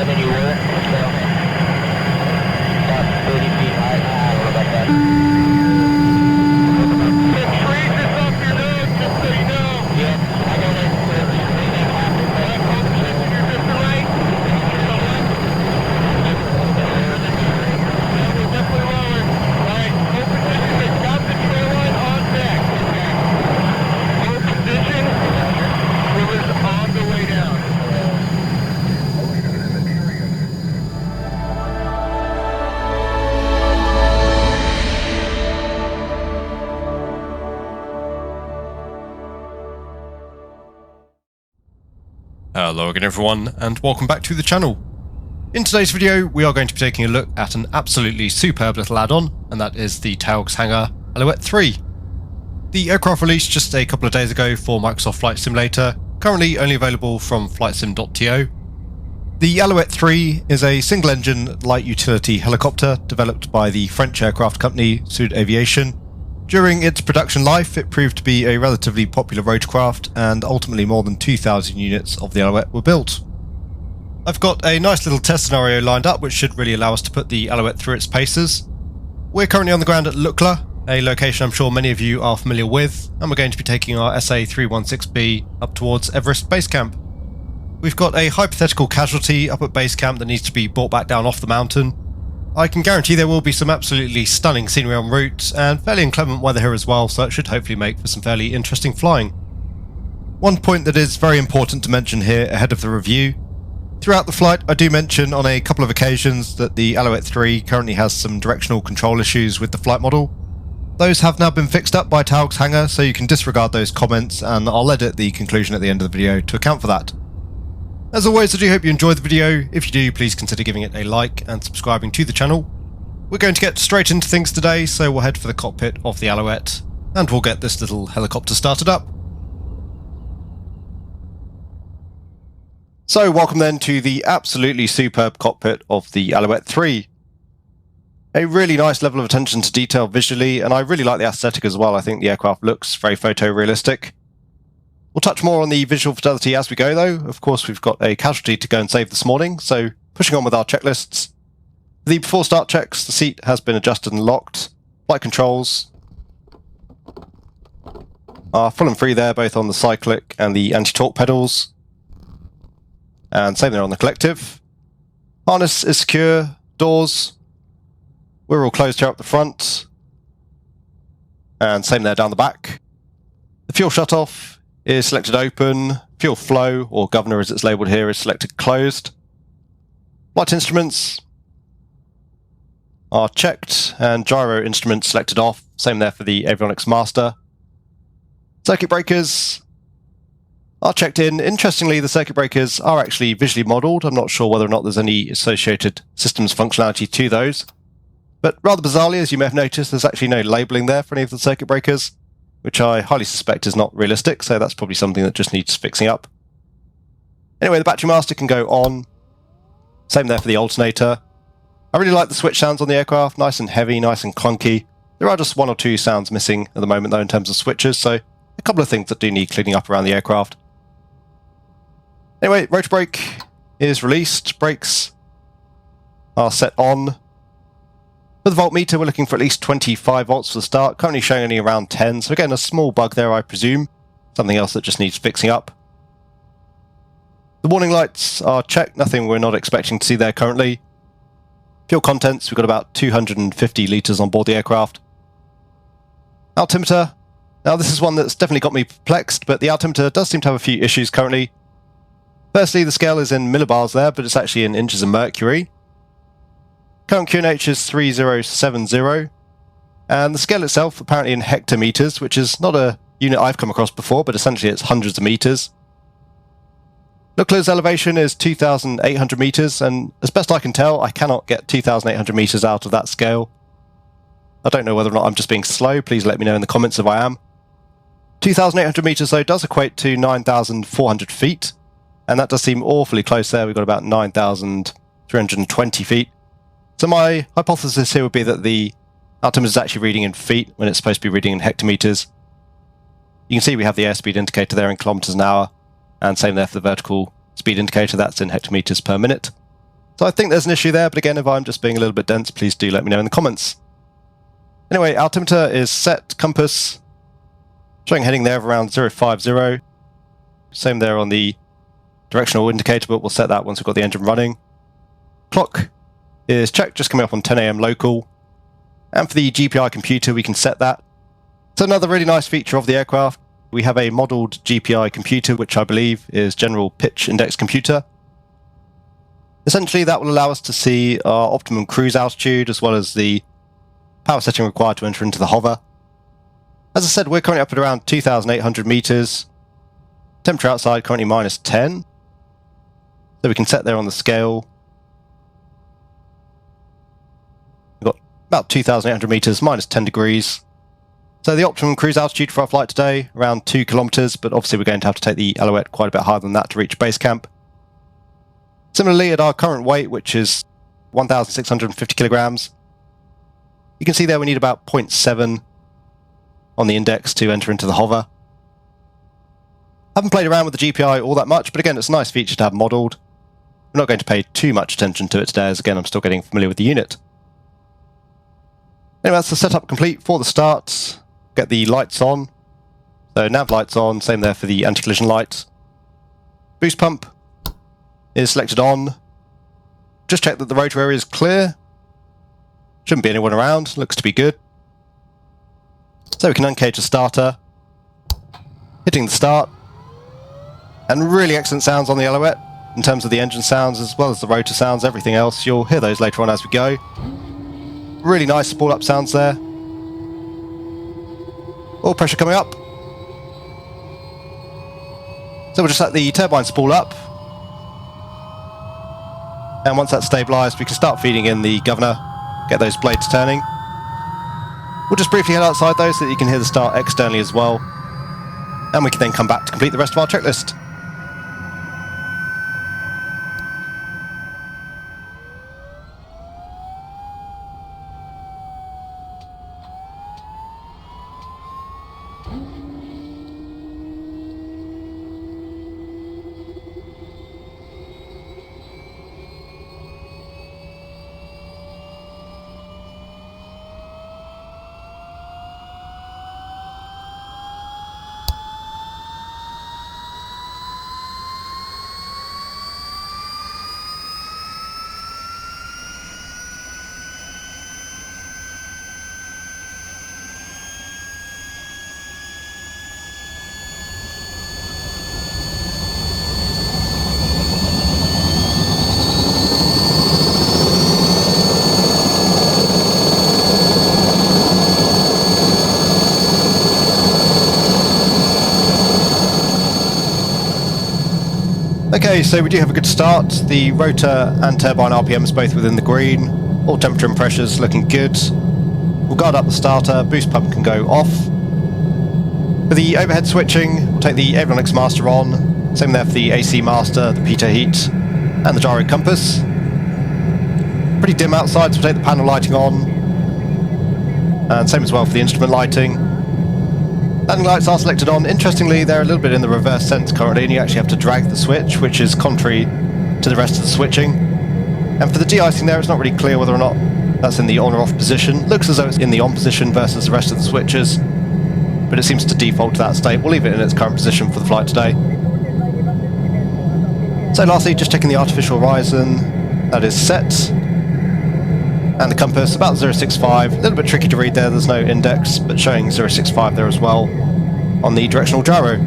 than you were, so about 30 feet high. I don't know about that. The trees is up your nose, just so you know. Yep, I got it. Left home shift, you're just to right. Definitely lower. Alright, hold position, they've got the trail line on deck. Hold position, it was on the way down. Hello again everyone, and welcome back to the channel. In today's video we are going to be taking a look at an absolutely superb little add-on, and that is the Taog's Hangar Alouette 3. The aircraft released just a couple of days ago for Microsoft Flight Simulator, currently only available from flightsim.to. The Alouette 3 is a single-engine light utility helicopter developed by the French aircraft company Sud Aviation. During its production life, it proved to be a relatively popular rotorcraft, and ultimately more than 2,000 units of the Alouette were built. I've got a nice little test scenario lined up which should really allow us to put the Alouette through its paces. We're currently on the ground at Lukla, a location I'm sure many of you are familiar with, and we're going to be taking our SA316B up towards Everest Base Camp. We've got a hypothetical casualty up at Base Camp that needs to be brought back down off the mountain. I can guarantee there will be some absolutely stunning scenery en route, and fairly inclement weather here as well, so it should hopefully make for some fairly interesting flying. One point that is very important to mention here ahead of the review: throughout the flight I do mention on a couple of occasions that the Alouette 3 currently has some directional control issues with the flight model. Those have now been fixed up by Taog's Hangar, so you can disregard those comments, and I'll edit the conclusion at the end of the video to account for that. As always, I do hope you enjoyed the video. If you do, please consider giving it a like and subscribing to the channel. We're going to get straight into things today, so we'll head for the cockpit of the Alouette, and we'll get this little helicopter started up. So welcome then to the absolutely superb cockpit of the Alouette 3. A really nice level of attention to detail visually, and I really like the aesthetic as well. I think the aircraft looks very photorealistic. We'll touch more on the visual fidelity as we go though. Of course we've got a casualty to go and save this morning, so pushing on with our checklists. For the before start checks, the seat has been adjusted and locked. Flight controls are full and free there, both on the cyclic and the anti-torque pedals. And same there on the collective. Harness is secure, doors, we're all closed here up the front. And same there down the back. The fuel shut-off is selected open, fuel flow, or governor as it's labelled here, is selected closed. Flight instruments are checked, and gyro instruments selected off, same there for the avionics master. Circuit breakers are checked in. Interestingly, the circuit breakers are actually visually modelled. I'm not sure whether or not there's any associated systems functionality to those. But rather bizarrely, as you may have noticed, there's actually no labelling there for any of the circuit breakers, which I highly suspect is not realistic, so that's probably something that just needs fixing up. Anyway, the battery master can go on. Same there for the alternator. I really like the switch sounds on the aircraft, nice and heavy, nice and clunky. There are just one or two sounds missing at the moment though in terms of switches, so a couple of things that do need cleaning up around the aircraft. Anyway, rotor brake is released, brakes are set on. For the voltmeter, we're looking for at least 25 volts for the start, currently showing only around 10, so again a small bug there I presume, something else that just needs fixing up. The warning lights are checked, nothing we're not expecting to see there currently. Fuel contents, we've got about 250 litres on board the aircraft. Altimeter, now this is one that's definitely got me perplexed, but the altimeter does seem to have a few issues currently. Firstly, the scale is in millibars there, but it's actually in inches of mercury. Current QNH is 3070, and the scale itself apparently in hectometers, which is not a unit I've come across before, but essentially it's hundreds of meters. Lukla's elevation is 2,800 meters, and as best I can tell, I cannot get 2,800 meters out of that scale. I don't know whether or not I'm just being slow, please let me know in the comments if I am. 2,800 meters though does equate to 9,400 feet, and that does seem awfully close there. We've got about 9,320 feet. So my hypothesis here would be that the altimeter is actually reading in feet when it's supposed to be reading in hectometers. You can see we have the airspeed indicator there in kilometers an hour, and same there for the vertical speed indicator, that's in hectometers per minute. So I think there's an issue there, but again, if I'm just being a little bit dense, please do let me know in the comments. Anyway, altimeter is set, compass, showing heading there of around 050. Same there on the directional indicator, but we'll set that once we've got the engine running. Clock is checked, just coming up on 10 AM local. And for the GPI computer, we can set that. So another really nice feature of the aircraft, we have a modelled GPI computer, which I believe is General Pitch Index Computer. Essentially, that will allow us to see our optimum cruise altitude, as well as the power setting required to enter into the hover. As I said, we're currently up at around 2,800 meters. Temperature outside currently -10. So we can set there on the scale. We've got about 2,800 meters, -10 degrees. So the optimum cruise altitude for our flight today, around 2 kilometers, but obviously we're going to have to take the Alouette quite a bit higher than that to reach base camp. Similarly, at our current weight, which is 1,650 kilograms, you can see there we need about 0.7 on the index to enter into the hover. Haven't played around with the GPI all that much, but again, it's a nice feature to have modelled. We're not going to pay too much attention to it today, as again, I'm still getting familiar with the unit. Anyway, that's the setup complete for the start. Get the lights on. So nav lights on, same there for the anti-collision light. Boost pump is selected on. Just check that the rotor area is clear. Shouldn't be anyone around, looks to be good. So we can uncage the starter. Hitting the start. And really excellent sounds on the Alouette, in terms of the engine sounds as well as the rotor sounds, everything else. You'll hear those later on as we go. Really nice spool up sounds there. Oil pressure coming up. So we'll just let the turbine spool up. And once that's stabilised, we can start feeding in the governor, get those blades turning. We'll just briefly head outside though, so that you can hear the start externally as well. And we can then come back to complete the rest of our checklist. Okay, so we do have a good start. The rotor and turbine RPMs both within the green. All temperature and pressures looking good. We'll guard up the starter, boost pump can go off. For the overhead switching, we'll take the avionics master on. Same there for the AC master, the pitot heat, and the gyro compass. Pretty dim outside, so we'll take the panel lighting on. And same as well for the instrument lighting. Landing lights are selected on. Interestingly, they're a little bit in the reverse sense currently, and you actually have to drag the switch, which is contrary to the rest of the switching. And for the de-icing there, it's not really clear whether or not that's in the on or off position. Looks as though it's in the on position versus the rest of the switches, but it seems to default to that state. We'll leave it in its current position for the flight today. So lastly, just checking the artificial horizon. That is set. And the compass, about 065. A little bit tricky to read there, there's no index, but showing 065 there as well on the directional gyro.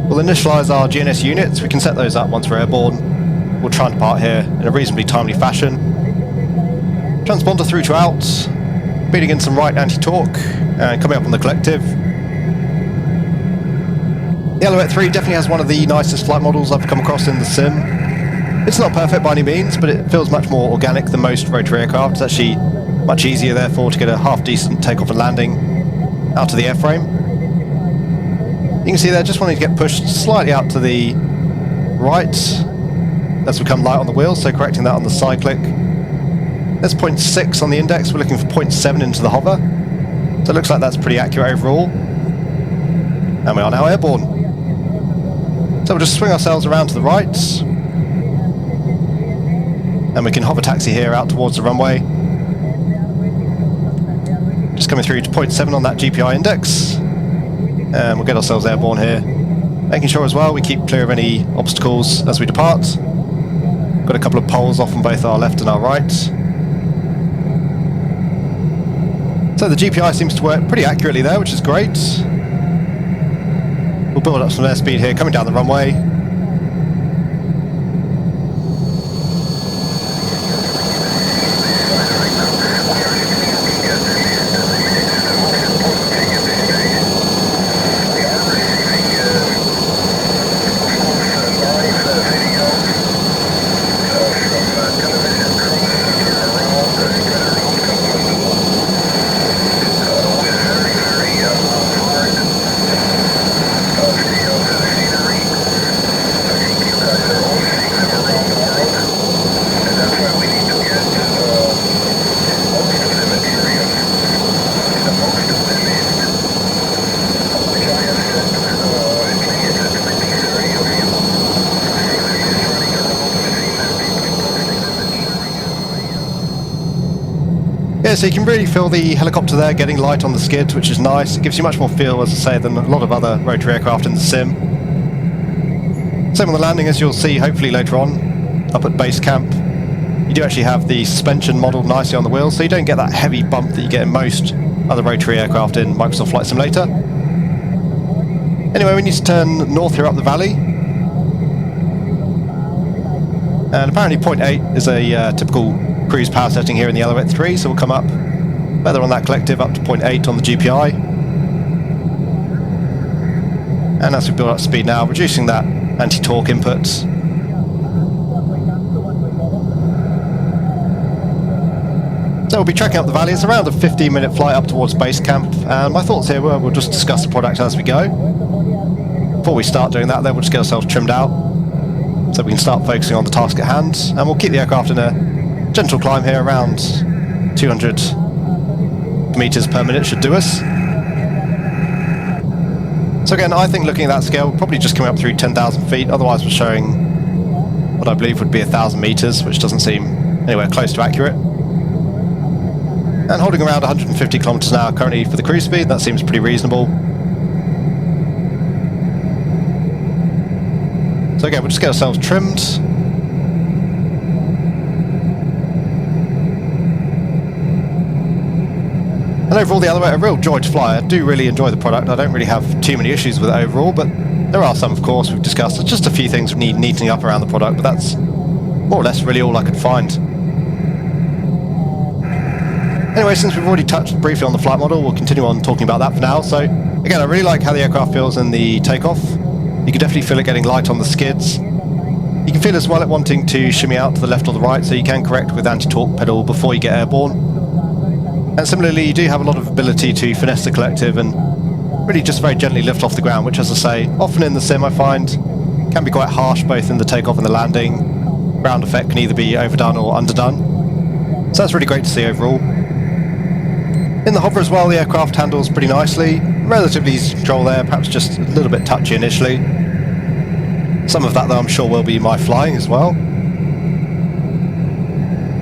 We'll initialise our GNS units. We can set those up once we're airborne. We'll try and depart here in a reasonably timely fashion. Transponder through to out, beating in some right anti-torque, and coming up on the collective. The Alouette 3 definitely has one of the nicest flight models I've come across in the sim. It's not perfect by any means, but it feels much more organic than most rotary aircraft. It's actually much easier, therefore, to get a half-decent takeoff and landing out of the airframe. You can see there, just wanting to get pushed slightly out to the right as we come light on the wheel, so correcting that on the cyclic. There's 0.6 on the index, we're looking for 0.7 into the hover. So it looks like that's pretty accurate overall. And we are now airborne. So we'll just swing ourselves around to the right. And we can hover taxi here out towards the runway. Just coming through to 0.7 on that GPI index. And we'll get ourselves airborne here. Making sure as well we keep clear of any obstacles as we depart. Got a couple of poles off on both our left and our right. So the GPI seems to work pretty accurately there, which is great. We'll build up some airspeed here coming down the runway. Yeah, so you can really feel the helicopter there getting light on the skids, which is nice. It gives you much more feel, as I say, than a lot of other rotary aircraft in the sim. Same on the landing, as you'll see hopefully later on, up at base camp. You do actually have the suspension modelled nicely on the wheels, so you don't get that heavy bump that you get in most other rotary aircraft in Microsoft Flight Simulator. Anyway, we need to turn north here up the valley. And apparently 0.8 is a typical cruise power setting here in the Alouette 3, so we'll come up further on that collective up to 0.8 on the GPI. And as we build up speed now, reducing that anti-torque input. So we'll be trekking up the valley. It's around a 15-minute flight up towards base camp, and my thoughts here were we'll just discuss the product as we go. Before we start doing that, then we'll just get ourselves trimmed out so we can start focusing on the task at hand, and we'll keep the aircraft in a gentle climb here, around 200 meters per minute should do us. So again, I think looking at that scale, we're probably just coming up through 10,000 feet, otherwise we're showing what I believe would be 1,000 meters, which doesn't seem anywhere close to accurate. And holding around 150 kilometers an hour currently for the cruise speed, that seems pretty reasonable. So again, we'll just get ourselves trimmed. And overall, the Alouette, a real joy to fly. I do really enjoy the product. I don't really have too many issues with it overall, but there are some, of course, we've discussed. There's just a few things need neatening up around the product, but that's more or less really all I could find. Anyway, since we've already touched briefly on the flight model, we'll continue on talking about that for now. So, again, I really like how the aircraft feels in the takeoff. You can definitely feel it getting light on the skids. You can feel as well it wanting to shimmy out to the left or the right, so you can correct with anti-torque pedal before you get airborne. And similarly, you do have a lot of ability to finesse the collective and really just very gently lift off the ground, which, as I say, often in the sim I find can be quite harsh both in the takeoff and the landing. Ground effect can either be overdone or underdone. So that's really great to see overall. In the hover as well, the aircraft handles pretty nicely. Relatively easy to control there, perhaps just a little bit touchy initially. Some of that, though, I'm sure will be my flying as well.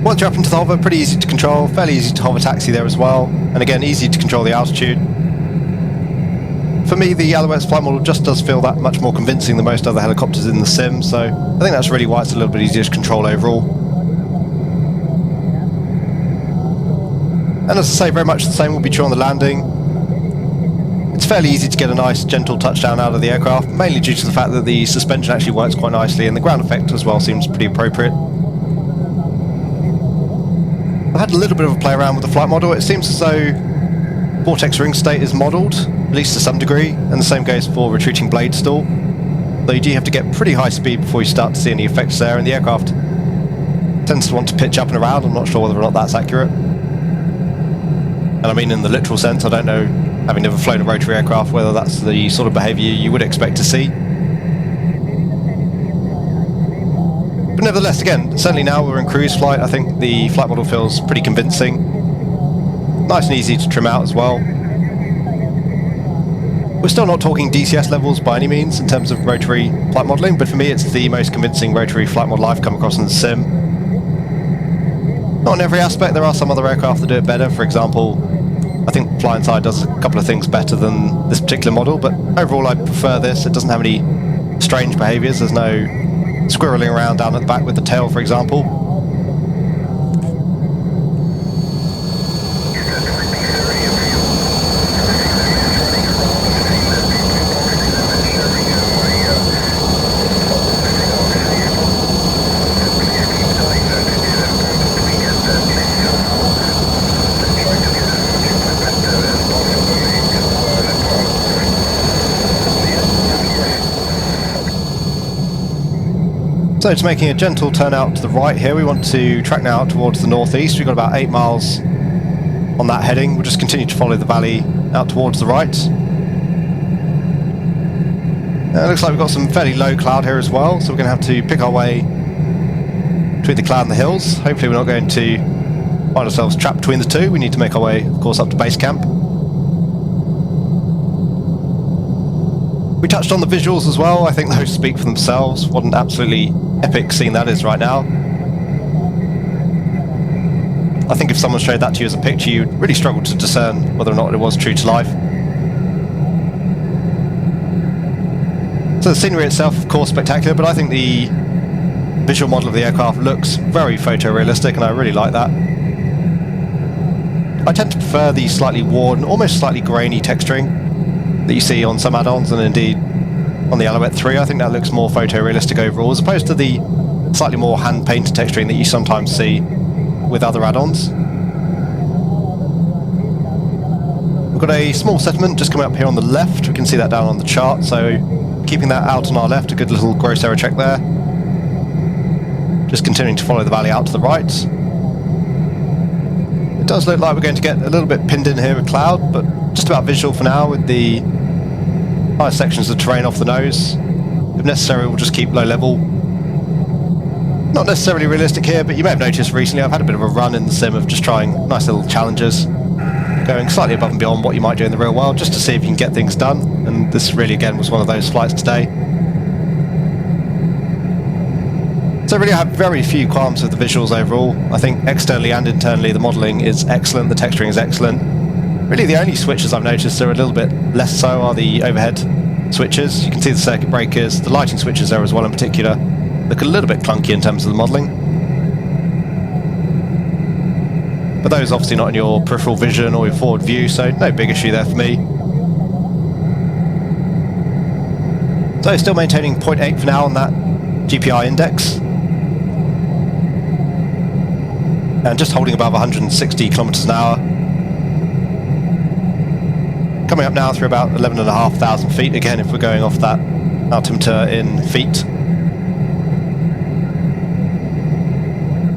Once you're up into the hover, pretty easy to control, fairly easy to hover taxi there as well, and again, easy to control the altitude. For me, the Alouette's flight model just does feel that much more convincing than most other helicopters in the sim, so I think that's really why it's a little bit easier to control overall. And as I say, very much the same will be true on the landing. It's fairly easy to get a nice, gentle touchdown out of the aircraft, mainly due to the fact that the suspension actually works quite nicely, and the ground effect as well seems pretty appropriate. I've had a little bit of a play around with the flight model. It seems as though vortex ring state is modelled, at least to some degree, and the same goes for retreating blade stall. Though you do have to get pretty high speed before you start to see any effects there, and the aircraft tends to want to pitch up and around. I'm not sure whether or not that's accurate. And I mean in the literal sense, I don't know, having never flown a rotary aircraft, whether that's the sort of behaviour you would expect to see. But nevertheless, again, certainly now we're in cruise flight, I think the flight model feels pretty convincing. Nice and easy to trim out as well. We're still not talking DCS levels by any means in terms of rotary flight modelling, but for me it's the most convincing rotary flight model I've come across in the sim. Not in every aspect, there are some other aircraft that do it better. For example, I think Flying Side does a couple of things better than this particular model, but overall I prefer this. It doesn't have any strange behaviours. There's no squirreling around down at the back with the tail, for example. So it's making a gentle turn out to the right here. We want to track now out towards the northeast. We've got about 8 miles on that heading. We'll just continue to follow the valley out towards the right. It looks like we've got some fairly low cloud here as well, so we're going to have to pick our way between the cloud and the hills. Hopefully we're not going to find ourselves trapped between the two. We need to make our way, of course, up to base camp. We touched on the visuals as well. I think those speak for themselves. What an absolutely epic scene that is right now. I think if someone showed that to you as a picture, you'd really struggle to discern whether or not it was true to life. So the scenery itself, of course, spectacular, but I think the visual model of the aircraft looks very photorealistic, and I really like that. I tend to prefer the slightly worn, almost slightly grainy texturing that you see on some add-ons, and indeed on the Alouette 3. I think that looks more photorealistic overall, as opposed to the slightly more hand-painted texturing that you sometimes see with other add-ons. We've got a small settlement just coming up here on the left. We can see that down on the chart, so keeping that out on our left, a good little gross error check there. Just continuing to follow the valley out to the right. It does look like we're going to get a little bit pinned in here with cloud, but just about visual for now with the higher sections of terrain off the nose. If necessary, we'll just keep low level. Not necessarily realistic here, but you may have noticed recently I've had a bit of a run in the sim of just trying nice little challenges, going slightly above and beyond what you might do in the real world, just to see if you can get things done, and this really again was one of those flights today. So really I have very few qualms with the visuals overall. I think externally and internally the modelling is excellent, the texturing is excellent. Really the only switches I've noticed are a little bit less so are the overhead switches. You can see the circuit breakers, the lighting switches there as well in particular look a little bit clunky in terms of the modelling. But those obviously not in your peripheral vision or your forward view, so no big issue there for me. So still maintaining 0.8 for now on that GPI index. And just holding above 160 kilometers an hour. Coming up now through about 11,500 feet, again if we're going off that altimeter in feet.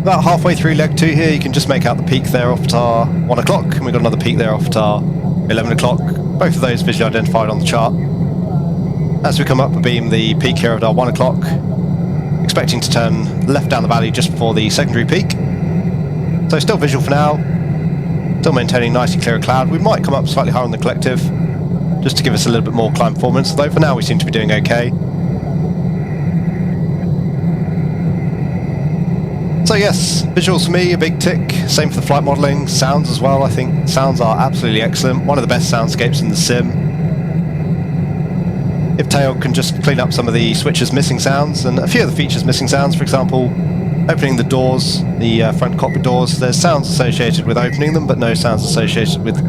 About halfway through leg 2 here, you can just make out the peak there off at our 1 o'clock, and we've got another peak there off at our 11 o'clock. Both of those visually identified on the chart. As we come up abeam the peak here at our 1 o'clock, expecting to turn left down the valley just before the secondary peak. So still visual for now, still maintaining nicely clear of cloud. We might come up slightly higher on the collective, just to give us a little bit more climb performance, though for now we seem to be doing okay. So yes, visuals for me, a big tick. Same for the flight modelling. Sounds as well, I think sounds are absolutely excellent. One of the best soundscapes in the sim. If Taog can just clean up some of the switches missing sounds, and a few of the features missing sounds, for example, opening the doors, the front cockpit doors, there's sounds associated with opening them, but no sounds associated with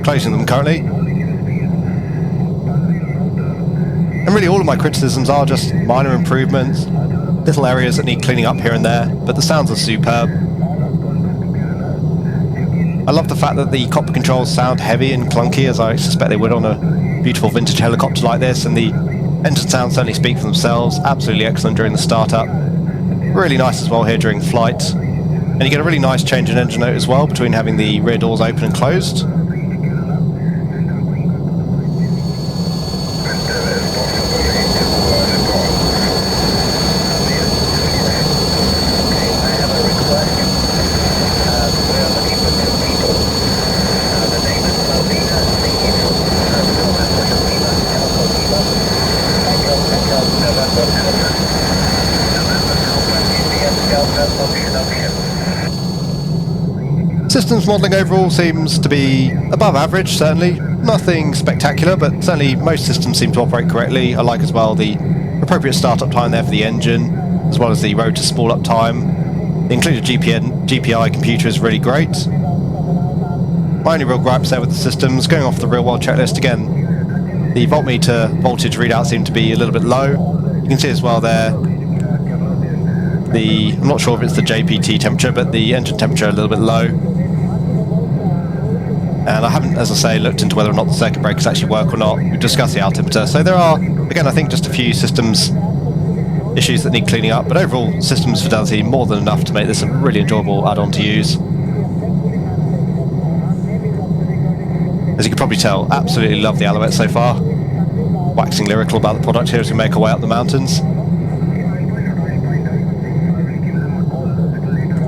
closing them currently. And really all of my criticisms are just minor improvements, little areas that need cleaning up here and there, but the sounds are superb. I love the fact that the cockpit controls sound heavy and clunky, as I suspect they would on a beautiful vintage helicopter like this, and the engine sounds certainly speak for themselves. Absolutely excellent during the startup. Really nice as well here during flight. And you get a really nice change in engine note as well between having the rear doors open and closed. Systems modelling overall seems to be above average, certainly. Nothing spectacular, but certainly most systems seem to operate correctly. I like as well the appropriate startup time there for the engine, as well as the rotor spool up time. The included GPI computer is really great. My only real gripes there with the systems, going off the real world checklist again, the voltmeter voltage readout seemed to be a little bit low. You can see as well there, I'm not sure if it's the JPT temperature, but the engine temperature a little bit low. And I haven't, as I say, looked into whether or not the circuit breakers actually work or not. We've discussed the altimeter. So there are, again, I think just a few systems issues that need cleaning up, but overall systems fidelity more than enough to make this a really enjoyable add-on to use. As you can probably tell, absolutely love the Alouette so far. Waxing lyrical about the product here as we make our way up the mountains.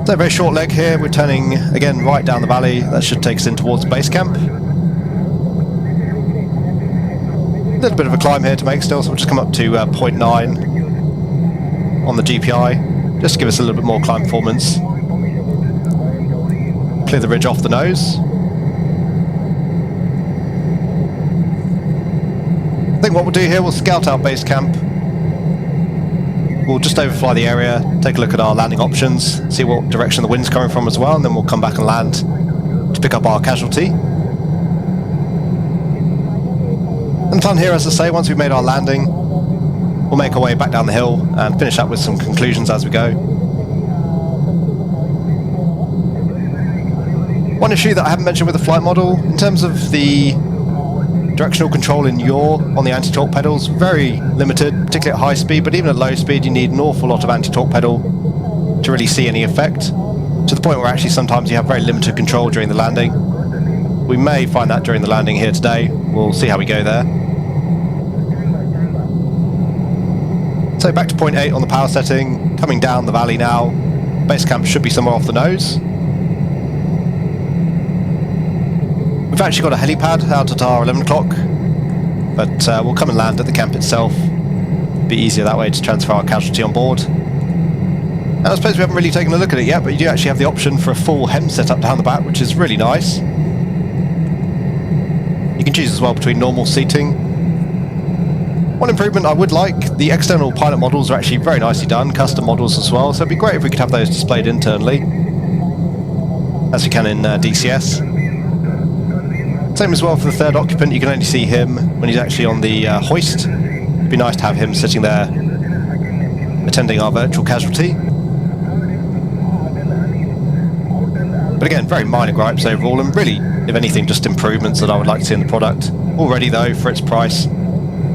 So very short leg here, we're turning again right down the valley. That should take us in towards base camp. A little bit of a climb here to make still, so we'll just come up to 0.9 on the GPI, just to give us a little bit more climb performance. Clear the ridge off the nose. I think what we'll do here, we'll scout out base camp. We'll just overfly the area, take a look at our landing options, see what direction the wind's coming from as well, and then we'll come back and land to pick up our casualty. And the plan here, as I say, once we've made our landing, we'll make our way back down the hill and finish up with some conclusions as we go. One issue that I haven't mentioned with the flight model, in terms of the directional control in yaw on the anti-torque pedals, very limited, particularly at high speed, but even at low speed you need an awful lot of anti-torque pedal to really see any effect, to the point where actually sometimes you have very limited control during the landing. We may find that during the landing here today. We'll see how we go there. So back to 0.8 on the power setting, coming down the valley now. Base camp should be somewhere off the nose. We've actually got a helipad out at our 11 o'clock, but we'll come and land at the camp itself. Be easier that way to transfer our casualty on board. And I suppose we haven't really taken a look at it yet, but you do actually have the option for a full HEM setup down the back, which is really nice. You can choose as well between normal seating. One improvement I would like, the external pilot models are actually very nicely done, custom models as well, so it'd be great if we could have those displayed internally, as we can in DCS. Same as well for the third occupant, you can only see him when he's actually on the hoist. It'd be nice to have him sitting there attending our virtual casualty. But again, very minor gripes overall, and really, if anything, just improvements that I would like to see in the product. Already though, for its price,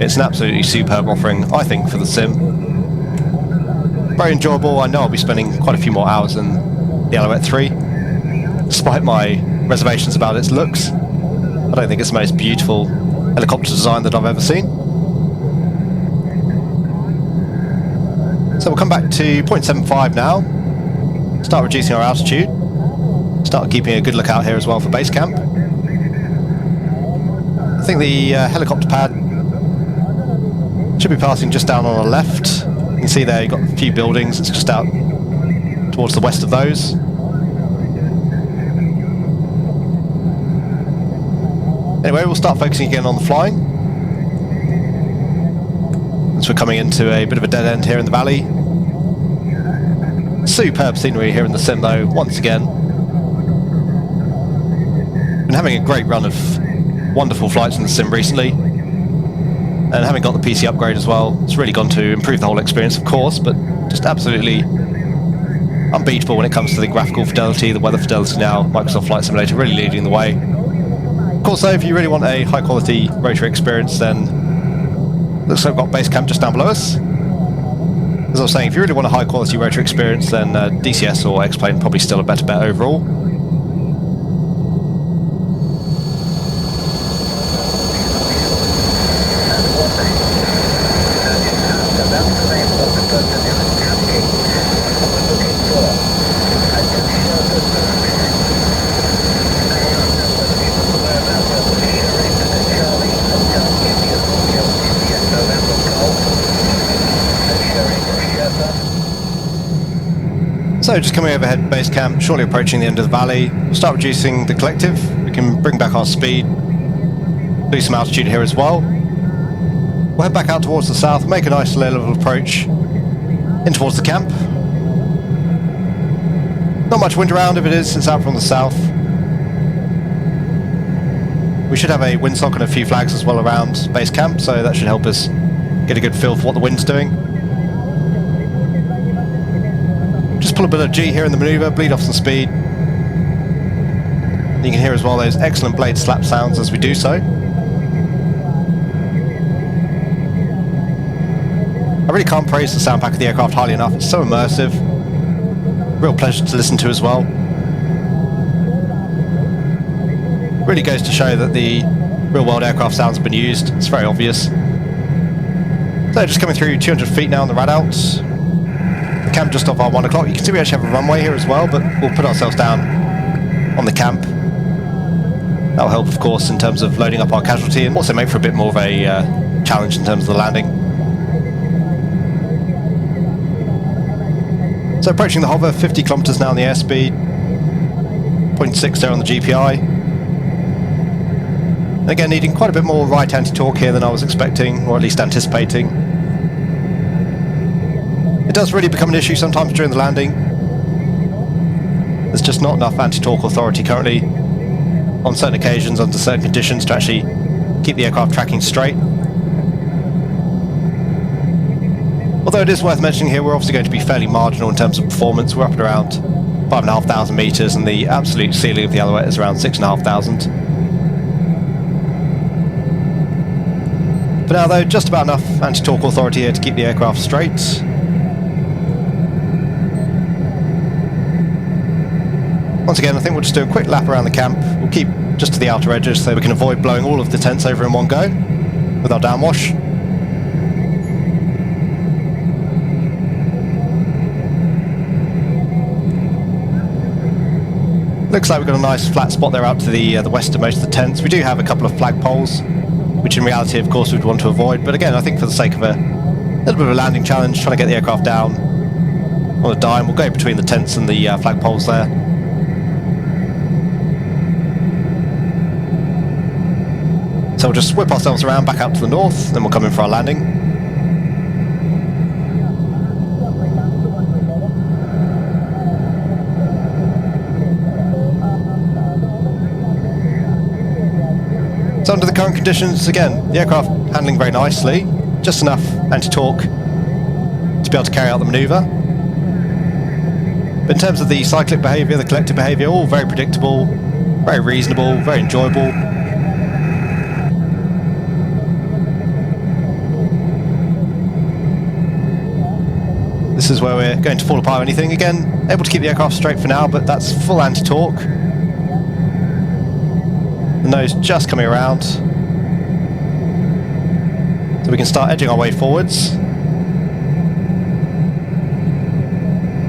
it's an absolutely superb offering, I think, for the sim. Very enjoyable. I know I'll be spending quite a few more hours than the Alouette 3, despite my reservations about its looks. I don't think it's the most beautiful helicopter design that I've ever seen. So we'll come back to 0.75 now, start reducing our altitude, start keeping a good look out here as well for base camp. I think the helicopter pad should be passing just down on our left. You can see there you've got a few buildings, it's just out towards the west of those. Anyway, we'll start focusing again on the flying. As we're coming into a bit of a dead end here in the valley. Superb scenery here in the sim though, once again. Been having a great run of wonderful flights in the sim recently. And having got the PC upgrade as well, it's really gone to improve the whole experience, of course, but just absolutely unbeatable when it comes to the graphical fidelity, the weather fidelity now. Microsoft Flight Simulator really leading the way. Of course though, if you really want a high quality rotor experience, then looks like we've got base camp just down below us. As I was saying, if you really want a high quality rotor experience, then DCS or X-Plane probably still a better bet overall. So just coming overhead base camp, shortly approaching the end of the valley. We'll start reducing the collective. We can bring back our speed, lose some altitude here as well. We'll head back out towards the south, make a nice low level approach in towards the camp. Not much wind around. If it is, it's out from the south. We should have a windsock and a few flags as well around base camp, so that should help us get a good feel for what the wind's doing. Just pull a bit of G here in the manoeuvre, bleed off some speed. You can hear as well those excellent blade slap sounds as we do so. I really can't praise the sound pack of the aircraft highly enough. It's so immersive. Real pleasure to listen to as well. Really goes to show that the real world aircraft sounds have been used. It's very obvious. So just coming through 200 feet now on the rad out. The camp just off our 1 o'clock. You can see we actually have a runway here as well, but we'll put ourselves down on the camp. That'll help, of course, in terms of loading up our casualty and also make for a bit more of a challenge in terms of the landing. So approaching the hover, 50 kilometers now on the airspeed, 0.6 there on the GPI. And again, needing quite a bit more right anti-torque here than I was expecting, or at least anticipating. It does really become an issue sometimes during the landing. There's just not enough anti-torque authority currently on certain occasions, under certain conditions, to actually keep the aircraft tracking straight. Although it is worth mentioning here, we're obviously going to be fairly marginal in terms of performance. We're up at around 5,500 metres, and the absolute ceiling of the Alouette is around 6,500. For now though, just about enough anti-torque authority here to keep the aircraft straight. Once again, I think we'll just do a quick lap around the camp. We'll keep just to the outer edges so we can avoid blowing all of the tents over in one go with our downwash. Looks like we've got a nice flat spot there out to the westernmost of the tents. We do have a couple of flagpoles, which in reality, of course, we'd want to avoid. But again, I think for the sake of a little bit of a landing challenge, trying to get the aircraft down on a dime, we'll go between the tents and the flagpoles there. So we'll just whip ourselves around back out to the north, then we'll come in for our landing. So under the current conditions, again, the aircraft handling very nicely, just enough anti-torque to be able to carry out the manoeuvre. But in terms of the cyclic behaviour, the collective behaviour, all very predictable, very reasonable, very enjoyable. This is where we're going to fall apart or anything. Again, able to keep the aircraft straight for now, but that's full anti-torque. The nose just coming around. So we can start edging our way forwards.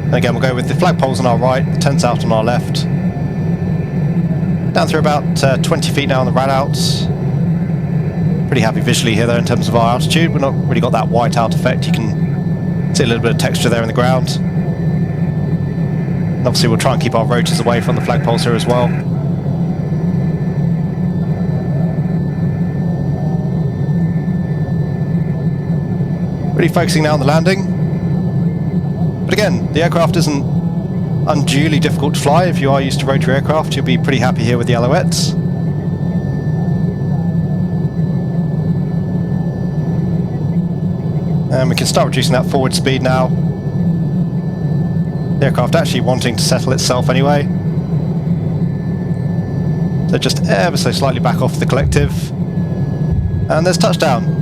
And again, we'll go with the flagpoles on our right, the tents out on our left. Down through about 20 feet now on the rad out. Pretty happy visually here though in terms of our altitude. We've not really got that white out effect. You can see a little bit of texture there in the ground. And obviously we'll try and keep our rotors away from the flagpoles here as well. Really focusing now on the landing. But again, the aircraft isn't unduly difficult to fly. If you are used to rotary aircraft, you'll be pretty happy here with the Alouettes. And we can start reducing that forward speed now. The aircraft actually wanting to settle itself anyway. So just ever so slightly back off the collective. And there's touchdown.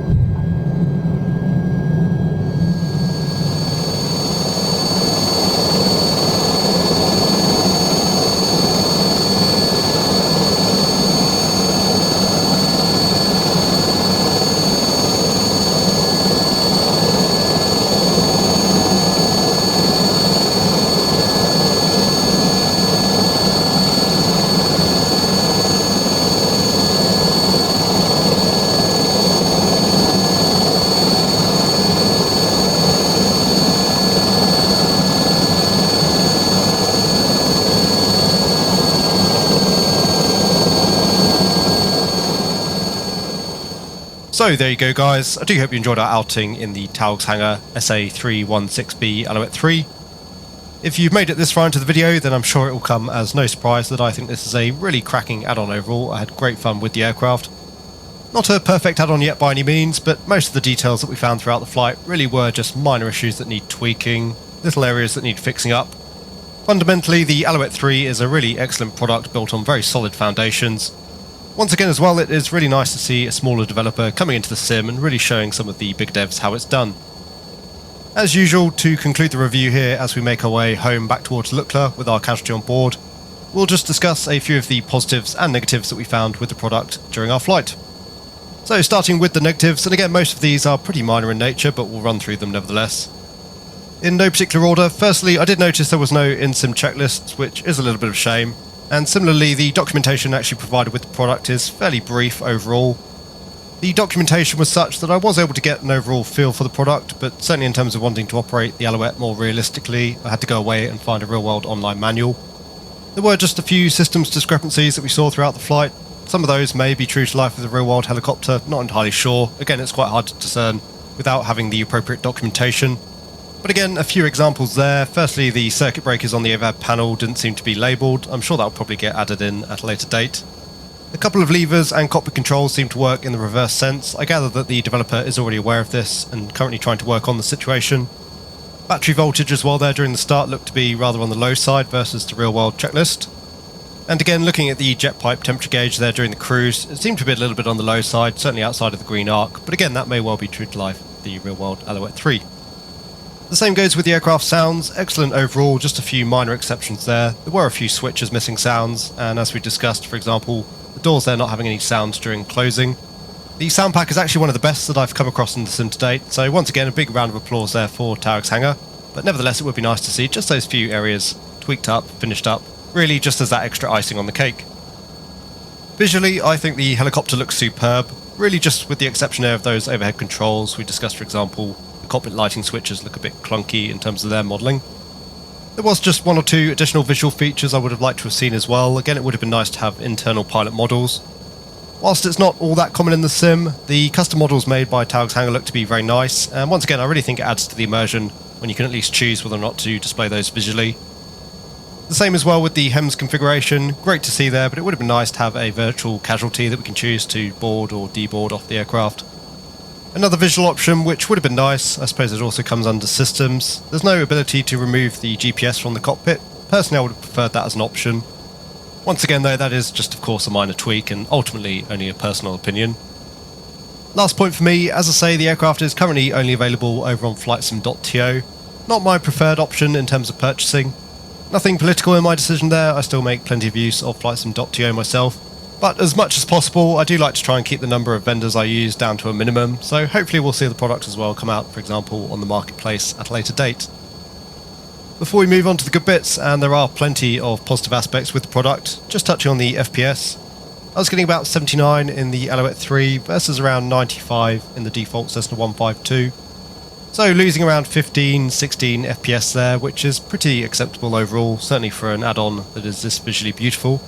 So there you go guys, I do hope you enjoyed our outing in the Taog's Hangar SA316B Alouette 3. If you've made it this far into the video, then I'm sure it will come as no surprise that I think this is a really cracking add-on overall. I had great fun with the aircraft. Not a perfect add-on yet by any means, but most of the details that we found throughout the flight really were just minor issues that need tweaking, little areas that need fixing up. Fundamentally, the Alouette 3 is a really excellent product built on very solid foundations. Once again as well, it is really nice to see a smaller developer coming into the sim and really showing some of the big devs how it's done. As usual, to conclude the review here as we make our way home back towards Lukla with our casualty on board, we'll just discuss a few of the positives and negatives that we found with the product during our flight. So starting with the negatives, and again most of these are pretty minor in nature, but we'll run through them nevertheless. In no particular order, firstly I did notice there was no in-sim checklists, which is a little bit of a shame. And similarly, the documentation actually provided with the product is fairly brief overall. The documentation was such that I was able to get an overall feel for the product, but certainly in terms of wanting to operate the Alouette more realistically, I had to go away and find a real-world online manual. There were just a few systems discrepancies that we saw throughout the flight. Some of those may be true to life with a real-world helicopter, not entirely sure. Again, it's quite hard to discern without having the appropriate documentation. But again, a few examples there. Firstly, the circuit breakers on the AVAD panel didn't seem to be labelled. I'm sure that'll probably get added in at a later date. A couple of levers and cockpit controls seem to work in the reverse sense. I gather that the developer is already aware of this and currently trying to work on the situation. Battery voltage as well there during the start looked to be rather on the low side versus the real world checklist. And again, looking at the jet pipe temperature gauge there during the cruise, it seemed to be a little bit on the low side, certainly outside of the green arc, but again that may well be true to life, the real world Alouette 3. The same goes with the aircraft sounds, excellent overall, just a few minor exceptions there. There were a few switches missing sounds, and as we discussed, for example, the doors there not having any sounds during closing. The sound pack is actually one of the best that I've come across in the sim to date, so once again a big round of applause there for Taog's Hangar, but nevertheless it would be nice to see just those few areas tweaked up, finished up, really just as that extra icing on the cake. Visually, I think the helicopter looks superb, really just with the exception there of those overhead controls we discussed, for example. Cockpit lighting switches look a bit clunky in terms of their modelling. There was just one or two additional visual features I would have liked to have seen as well. Again, it would have been nice to have internal pilot models. Whilst it's not all that common in the sim, the custom models made by Taog's Hangar look to be very nice, and once again I really think it adds to the immersion when you can at least choose whether or not to display those visually. The same as well with the HEMS configuration, great to see there, but it would have been nice to have a virtual casualty that we can choose to board or deboard off the aircraft. Another visual option which would have been nice, I suppose it also comes under systems. There's no ability to remove the GPS from the cockpit. Personally I would have preferred that as an option. Once again though, that is just of course a minor tweak and ultimately only a personal opinion. Last point for me, as I say, the aircraft is currently only available over on flightsim.to. Not my preferred option in terms of purchasing. Nothing political in my decision there, I still make plenty of use of flightsim.to myself. But as much as possible, I do like to try and keep the number of vendors I use down to a minimum, so hopefully we'll see the product as well come out, for example, on the marketplace at a later date. Before we move on to the good bits, and there are plenty of positive aspects with the product, just touching on the FPS. I was getting about 79 in the Alouette 3 versus around 95 in the default Cessna 152. So losing around 15-16 FPS there, which is pretty acceptable overall, certainly for an add-on that is this visually beautiful.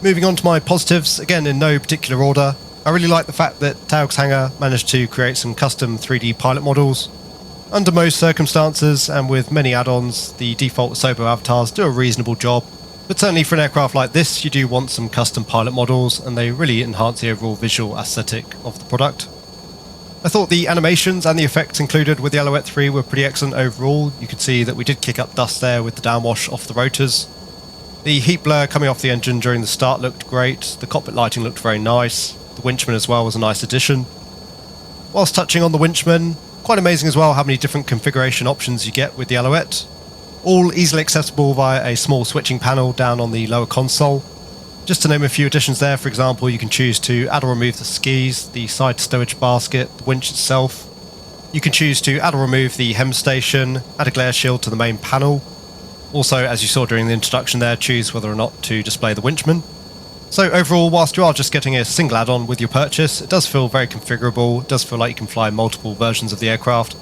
Moving on to my positives, again in no particular order, I really like the fact that Taog's Hangar managed to create some custom 3D pilot models. Under most circumstances, and with many add-ons, the default Asobo avatars do a reasonable job, but certainly for an aircraft like this you do want some custom pilot models, and they really enhance the overall visual aesthetic of the product. I thought the animations and the effects included with the Alouette 3 were pretty excellent overall. You could see that we did kick up dust there with the downwash off the rotors. The heat blur coming off the engine during the start looked great, the cockpit lighting looked very nice, the winchman as well was a nice addition. Whilst touching on the winchman, quite amazing as well how many different configuration options you get with the Alouette. All easily accessible via a small switching panel down on the lower console. Just to name a few additions there, for example, you can choose to add or remove the skis, the side stowage basket, the winch itself. You can choose to add or remove the HEMS station, add a glare shield to the main panel. Also, as you saw during the introduction there, choose whether or not to display the winchman. So overall, whilst you are just getting a single add-on with your purchase, it does feel very configurable, it does feel like you can fly multiple versions of the aircraft.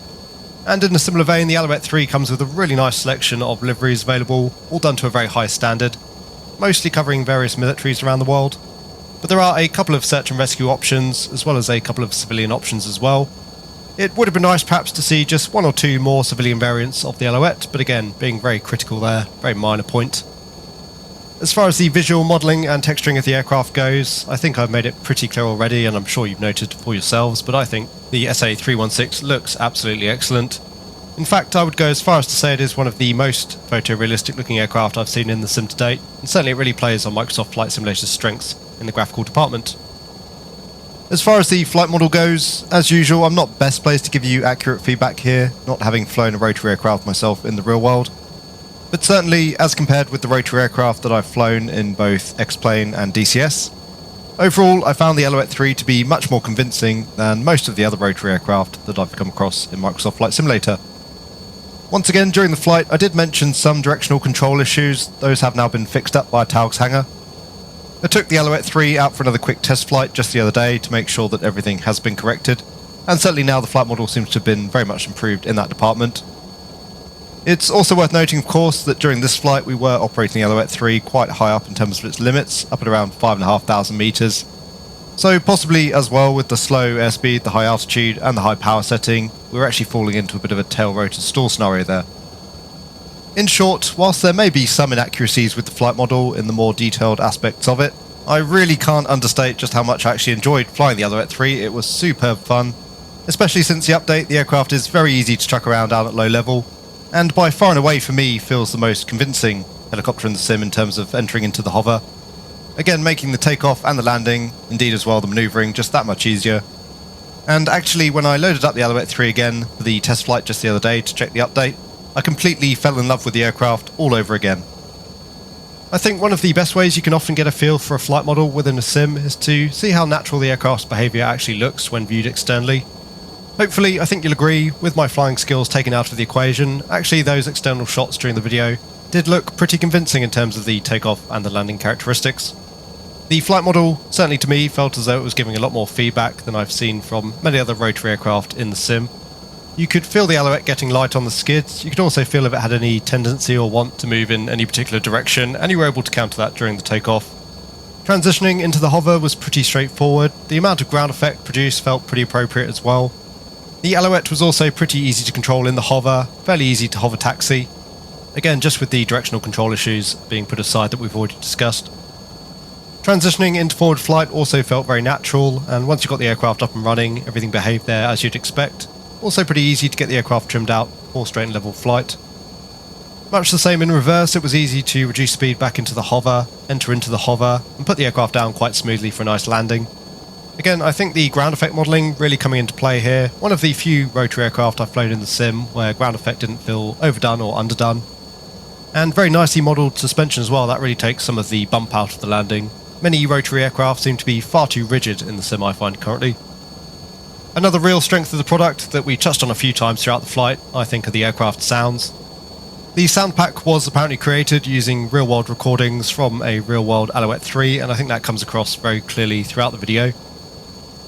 And in a similar vein, the Alouette 3 comes with a really nice selection of liveries available, all done to a very high standard, mostly covering various militaries around the world. but there are a couple of search and rescue options, as well as a couple of civilian options as well. It would have been nice perhaps to see just one or two more civilian variants of the Alouette, but again, being very critical there, very minor point. As far as the visual modelling and texturing of the aircraft goes, I think I've made it pretty clear already, and I'm sure you've noted for yourselves, but I think the SA316 looks absolutely excellent. In fact, I would go as far as to say it is one of the most photorealistic looking aircraft I've seen in the sim to date, and certainly it really plays on Microsoft Flight Simulator's strengths in the graphical department. As far as the flight model goes, as usual, I'm not best placed to give you accurate feedback here, not having flown a rotary aircraft myself in the real world. But certainly, as compared with the rotary aircraft that I've flown in both X-Plane and DCS, overall I found the Alouette 3 to be much more convincing than most of the other rotary aircraft that I've come across in Microsoft Flight Simulator. Once again, during the flight, I did mention some directional control issues. Those have now been fixed up by Taog's hangar. I took the Alouette 3 out for another quick test flight just the other day to make sure that everything has been corrected, and certainly now the flight model seems to have been very much improved in that department. It's also worth noting, of course, that during this flight we were operating the Alouette 3 quite high up in terms of its limits, up at around 5,500 metres. So possibly as well with the slow airspeed, the high altitude and the high power setting, we were actually falling into a bit of a tail rotor stall scenario there. In short, whilst there may be some inaccuracies with the flight model in the more detailed aspects of it, I really can't understate just how much I actually enjoyed flying the Alouette 3. It was superb fun, especially since the update. The aircraft is very easy to truck around down at low level, and by far and away for me feels the most convincing helicopter in the sim in terms of entering into the hover. Again, making the takeoff and the landing, indeed as well the manoeuvring, just that much easier. And actually, when I loaded up the Alouette 3 again for the test flight just the other day to check the update, I completely fell in love with the aircraft all over again. I think one of the best ways you can often get a feel for a flight model within a sim is to see how natural the aircraft's behaviour actually looks when viewed externally. Hopefully, I think you'll agree, with my flying skills taken out of the equation, actually those external shots during the video did look pretty convincing in terms of the takeoff and the landing characteristics. The flight model, certainly to me, felt as though it was giving a lot more feedback than I've seen from many other rotary aircraft in the sim. You could feel the Alouette getting light on the skids. You could also feel if it had any tendency or want to move in any particular direction, and you were able to counter that during the takeoff. Transitioning into the hover was pretty straightforward. The amount of ground effect produced felt pretty appropriate as well. The Alouette was also pretty easy to control in the hover, fairly easy to hover taxi. Again, just with the directional control issues being put aside that we've already discussed. Transitioning into forward flight also felt very natural, and once you got the aircraft up and running, everything behaved there as you'd expect. Also pretty easy to get the aircraft trimmed out for straight and level flight. Much the same in reverse, it was easy to reduce speed back into the hover, enter into the hover, and put the aircraft down quite smoothly for a nice landing. Again, I think the ground effect modelling really coming into play here. One of the few rotary aircraft I've flown in the sim where ground effect didn't feel overdone or underdone. And very nicely modelled suspension as well, that really takes some of the bump out of the landing. Many rotary aircraft seem to be far too rigid in the sim I find currently. Another real strength of the product that we touched on a few times throughout the flight, I think, are the aircraft sounds. The sound pack was apparently created using real-world recordings from a real-world Alouette 3, and I think that comes across very clearly throughout the video.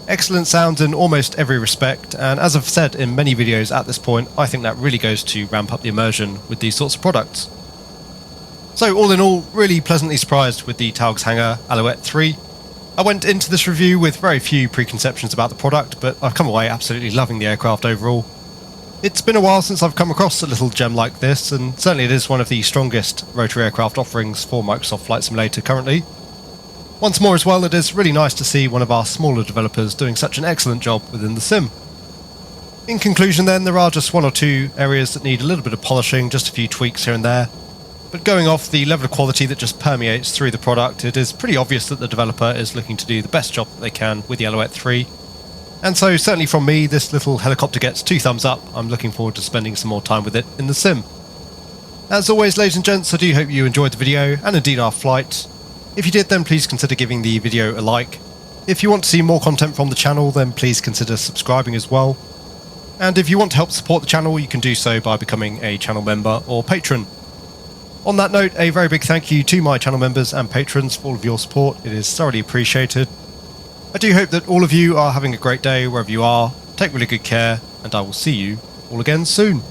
Excellent sounds in almost every respect, and as I've said in many videos at this point, I think that really goes to ramp up the immersion with these sorts of products. So all in all, really pleasantly surprised with the Taog's Hangar Alouette 3. I went into this review with very few preconceptions about the product, but I've come away absolutely loving the aircraft overall. It's been a while since I've come across a little gem like this, and certainly it is one of the strongest rotary aircraft offerings for Microsoft Flight Simulator currently. Once more as well, it is really nice to see one of our smaller developers doing such an excellent job within the sim. In conclusion then, there are just one or two areas that need a little bit of polishing, just a few tweaks here and there. But going off the level of quality that just permeates through the product, it is pretty obvious that the developer is looking to do the best job that they can with the Alouette 3. And so certainly from me, this little helicopter gets 2 thumbs up. I'm looking forward to spending some more time with it in the sim. As always, ladies and gents, I do hope you enjoyed the video, and indeed our flight. If you did, then please consider giving the video a like. If you want to see more content from the channel, then please consider subscribing as well. And if you want to help support the channel, you can do so by becoming a channel member or patron. On that note, a very big thank you to my channel members and patrons for all of your support. It is thoroughly appreciated. I do hope that all of you are having a great day wherever you are. Take really good care, and I will see you all again soon.